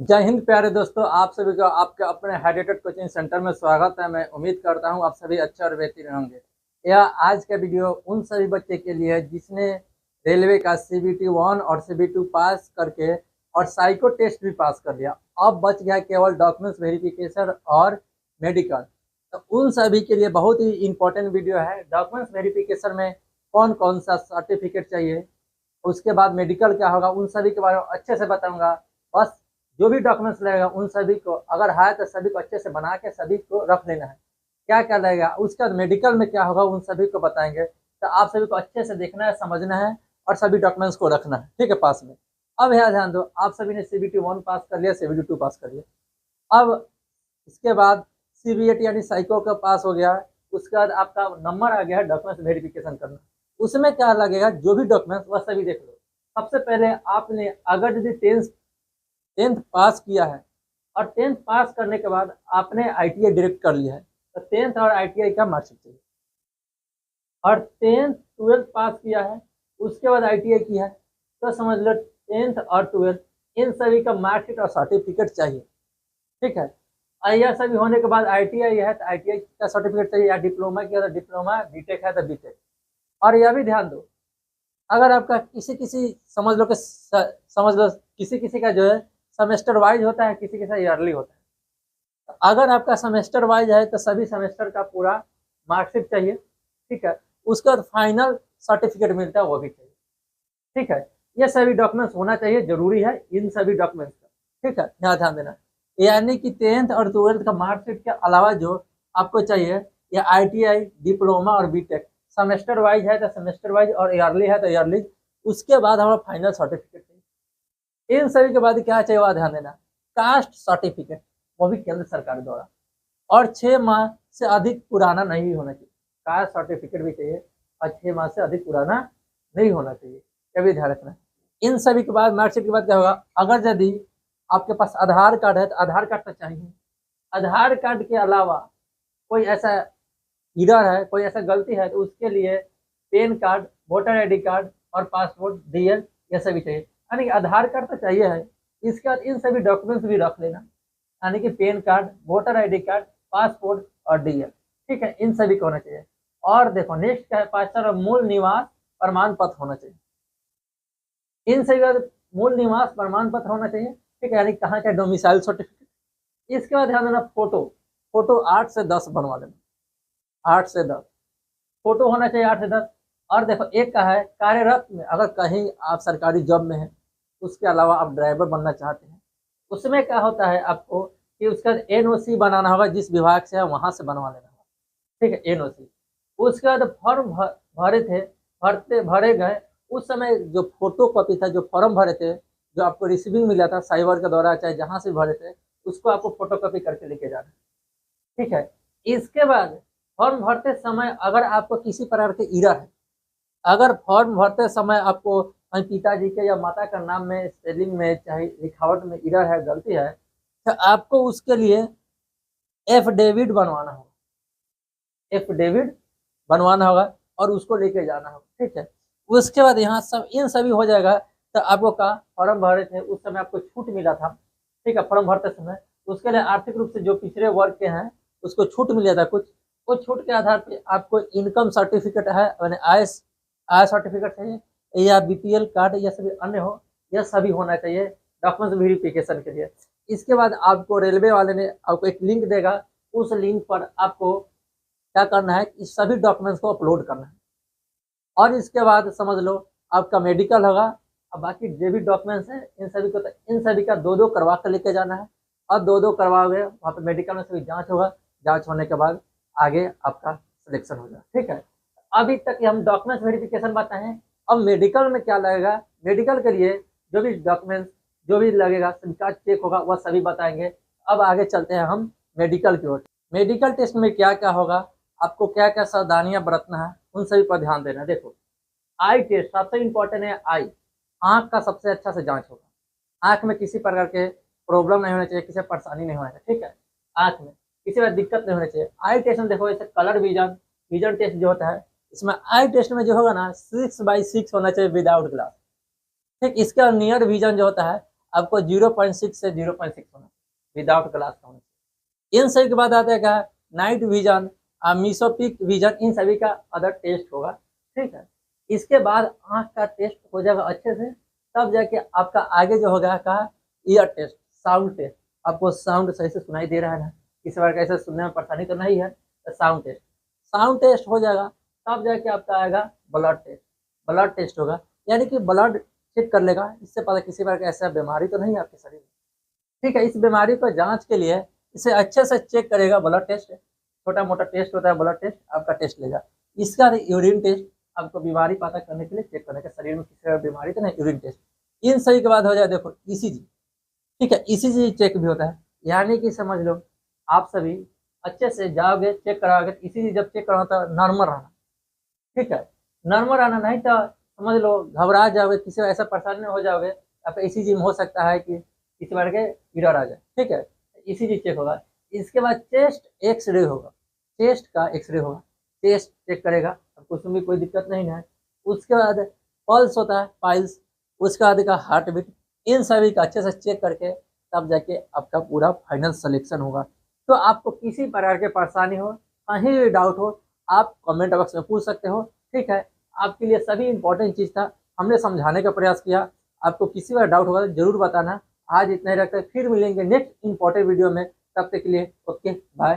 जय हिंद प्यारे दोस्तों, आप सभी का आपके अपने हाइड्रेटेड कोचिंग सेंटर में स्वागत है। मैं उम्मीद करता हूं आप सभी अच्छे और बेहतरीन होंगे। यह आज का वीडियो उन सभी बच्चे के लिए है जिसने रेलवे का CBT 1 और CBT 2 पास करके और साइको टेस्ट भी पास कर लिया। अब बच गया केवल डॉक्यूमेंट्स वेरिफिकेशन और मेडिकल। तो उन सभी के लिए बहुत ही इंपॉर्टेंट वीडियो है। डॉक्यूमेंट्स वेरिफिकेशन में कौन कौन सा सर्टिफिकेट चाहिए, उसके बाद मेडिकल क्या होगा, उन सभी के बारे में अच्छे से बताऊंगा। बस जो भी डॉक्यूमेंट्स लगेगा उन सभी को अगर है तो सभी को अच्छे से बना के सभी को रख लेना है। क्या क्या लगेगा, उसके बाद मेडिकल में क्या होगा, उन सभी को बताएंगे। तो आप सभी को अच्छे से देखना है, समझना है और सभी डॉक्यूमेंट्स को रखना है, ठीक है, पास में। अब यहाँ ध्यान दो, आप सभी ने CBT 1 पास कर लिया, CBT 2 पास कर लिया। अब इसके बाद CBT यानी साइको का पास हो गया। उसके बाद आपका नंबर आ गया है डॉक्यूमेंट्स वेरिफिकेशन करना। उसमें क्या लगेगा, जो भी डॉक्यूमेंट्स वह सभी देख लो। सबसे पहले आपने अगर यदि टेंथ पास किया है और टेंथ पास करने के बाद आपने ITI डायरेक्ट कर लिया है, तो टेंथ और ITI का मार्कशीट चाहिए। और टेंथ ट्वेल्थ पास किया है, उसके बाद ITI किया है, तो समझ लो टेंथ और ट्वेल्थ इन सभी का मार्कशीट और सर्टिफिकेट चाहिए, ठीक है। और यह सभी होने के बाद ITI है तो ITI का सर्टिफिकेट चाहिए, या डिप्लोमा किया तो डिप्लोमा, बीटेक है तो बीटेक। और यह भी ध्यान दो, अगर आपका किसी किसी समझ लो किसी किसी का जो है सेमेस्टर वाइज होता है, किसी किसी ईयरली होता है। तो अगर आपका सेमेस्टर वाइज है तो सभी सेमेस्टर का पूरा मार्कशीट चाहिए, ठीक है। उसके बाद फाइनल सर्टिफिकेट मिलता है, वो भी चाहिए, ठीक है। ये सभी डॉक्यूमेंट्स होना चाहिए, जरूरी है इन सभी डॉक्यूमेंट्स का, ठीक है, यहाँ ध्यान देना। यानी कि टेंथ और ट्वेल्थ का मार्कशीट के अलावा जो आपको चाहिए, या ITI, डिप्लोमा और बीटेक, सेमेस्टर वाइज है तो सेमेस्टर वाइज और ईयरली है तो ईयरली। उसके बाद हमारा फाइनल सर्टिफिकेट चाहिए। इन सभी के बाद क्या चाहिए वह ध्यान देना, कास्ट सर्टिफिकेट, वो भी केंद्र सरकार द्वारा, और 6 माह से अधिक पुराना नहीं होना चाहिए। कास्ट सर्टिफिकेट भी चाहिए और 6 माह से अधिक पुराना नहीं होना चाहिए, ये भी ध्यान रखना है। इन सभी के बाद मार्कशीट के बाद क्या होगा, अगर यदि आपके पास आधार कार्ड है तो आधार कार्ड तो चाहिए। आधार कार्ड के अलावा कोई ऐसा इधर है, कोई ऐसा गलती है तो उसके लिए pan card, voter ID card और पासपोर्ट, DL, ये सभी चाहिए। यानी कि आधार कार्ड तो चाहिए है, इसके बाद इन सभी डॉक्यूमेंट्स भी रख लेना, यानी कि pan card, voter ID card, passport और DL, ठीक है, इन सभी को होना चाहिए। और देखो नेक्स्ट क्या है, 5 मूल निवास प्रमाण पत्र होना चाहिए। इन सभी का मूल निवास प्रमाण पत्र होना चाहिए, ठीक है, यानी कहाँ का डोमिसाइल सर्टिफिकेट। इसके बाद ध्यान देना, फोटो फोटो 8 से 10 बनवा लेना, 8 से 10 फोटो होना चाहिए, 8 से 10। और देखो एक का है कार्यरत में, अगर कहीं आप सरकारी जॉब में हैं, उसके अलावा आप ड्राइवर बनना चाहते हैं, उसमें क्या होता है आपको कि उसका NOC बनाना होगा, जिस विभाग से है वहां से बनवा लेना होगा, ठीक है, NOC। उसके बाद फॉर्म भरे थे, भरे गए, उस समय जो फोटो कॉपी था, जो फॉर्म भरे थे, जो आपको रिसीविंग मिला था साइबर के द्वारा, चाहे जहां से भरे थे, उसको आपको फोटो कॉपी करके लेके जाना, ठीक है। इसके बाद फॉर्म भरते समय अगर आपको किसी प्रकार के एरर है, अगर फॉर्म भरते समय आपको कहीं पिताजी के या माता का नाम में स्पेलिंग में चाहे लिखावट में एरर है, गलती है, तो आपको उसके लिए एफिडेविट बनवाना होगा, एफिडेविट बनवाना होगा और उसको लेके जाना होगा, ठीक है। उसके बाद यहाँ सब इन सभी हो जाएगा। तो आपको का फॉर्म भरे थे उस समय आपको छूट मिला था, ठीक है, फॉर्म भरते समय, उसके लिए आर्थिक रूप से जो पिछड़े वर्ग के हैं उसको छूट मिला था कुछ, उस छूट के आधार पे आपको इनकम सर्टिफिकेट है, मैंने आय सर्टिफिकेट चाहिए, या BPL कार्ड या सभी अन्य हो, यह सभी होना चाहिए डॉक्यूमेंट्स वेरिफिकेशन के लिए। इसके बाद आपको रेलवे वाले ने आपको एक लिंक देगा, उस लिंक पर आपको क्या करना है, इस सभी डॉक्यूमेंट्स को अपलोड करना है। और इसके बाद समझ लो आपका मेडिकल होगा। अब बाकी जो भी डॉक्यूमेंट्स हैं इन सभी को, इन सभी का 2-2 करवा कर लेके जाना है, और 2-2 करवाओगे, वहाँ पे मेडिकल में सभी जांच होगा, जांच होने के बाद आगे आपका सिलेक्शन होगा, ठीक है। अभी तक हम डॉक्यूमेंट्स वेरिफिकेशन बताए हैं। अब मेडिकल में क्या लगेगा, मेडिकल के लिए जो भी डॉक्यूमेंट्स जो भी लगेगा सबका चेक होगा, वह सभी बताएंगे। अब आगे चलते हैं हम मेडिकल की ओर। मेडिकल टेस्ट में क्या क्या होगा, आपको क्या क्या सावधानियां बरतना है, उन सभी पर ध्यान देना। देखो आई टेस्ट सबसे इंपॉर्टेंट है, आई आँख का सबसे अच्छा से जांच होगा। आँख में किसी प्रकार के प्रॉब्लम नहीं होना चाहिए, किसी परेशानी नहीं होना चाहिए, ठीक है, आँख में किसी बार दिक्कत नहीं होनी चाहिए। आई टेस्ट में देखो जैसे कलर विजन, विजन टेस्ट जो होता है, इसमें आई टेस्ट में जो होगा ना 6/6 होना चाहिए विदाउट ग्लास, ठीक। इसका नियर विजन जो होता है आपको 0.6 से 0.6 होना विदाउट ग्लास का होना चाहिए। इन सभी के बाद आता है क्या, नाइट विजन, मीसोपिक विजन, इन सभी का अदर टेस्ट होगा। ठीक है, इसके बाद आँख का टेस्ट हो जाएगा अच्छे से, तब जाके आपका आगे जो होगा कहा ईयर टेस्ट, साउंड टेस्ट। आपको साउंड सही से सुनाई दे रहा है ना, किसी बार कैसे सुनने में परेशानी तो नहीं है, तो साउंड टेस्ट हो जाएगा, तब जाके आपका आएगा ब्लड टेस्ट होगा, यानी कि ब्लड चेक कर लेगा, इससे पता किसी बार ऐसा बीमारी तो नहीं है आपके शरीर में। ठीक है, इस बीमारी को जांच के लिए इसे अच्छे से चेक करेगा, ब्लड टेस्ट, छोटा मोटा टेस्ट होता है ब्लड टेस्ट, आपका टेस्ट लेगा। इसका यूरिन टेस्ट, आपको बीमारी पता करने के लिए चेक करने का शरीर में किसी बीमारी तो नहीं, यूरिन टेस्ट। इन सभी के बाद हो जाए देखो ईसीजी। ठीक है, ईसीजी चेक भी होता है, यानी कि समझ लो आप सभी अच्छे से जाओगे चेक कराओगे, ईसीजी जब चेक कराओ तो नॉर्मल रहना। ठीक है, नॉर्मल रहना, नहीं तो समझ लो घबरा जाओगे, किसी ऐसा परेशानी हो जाओगे, आपका ईसीजी में हो सकता है कि किसी बार के एरर आ जाए। ठीक है, ईसीजी चेक होगा। इसके बाद चेस्ट एक्सरे होगा, चेस्ट का एक्सरे होगा, चेस्ट चेक करेगा, आपको उसमें भी कोई दिक्कत नहीं है। उसके बाद पल्स होता है, पाइल्स, उसके बाद का हार्ट बीट, इन सभी का अच्छे से चेक करके तब जाके आपका पूरा फाइनल सिलेक्शन होगा। तो आपको किसी प्रकार के परेशानी हो, कहीं भी डाउट हो, आप कमेंट बॉक्स में पूछ सकते हो। ठीक है, आपके लिए सभी इंपॉर्टेंट चीज़ था, हमने समझाने का प्रयास किया। आपको किसी बार डाउट होगा तो जरूर बताना। आज इतना ही रखते हैं, फिर मिलेंगे नेक्स्ट इंपॉर्टेंट वीडियो में, तब तक के लिए ओके बाय।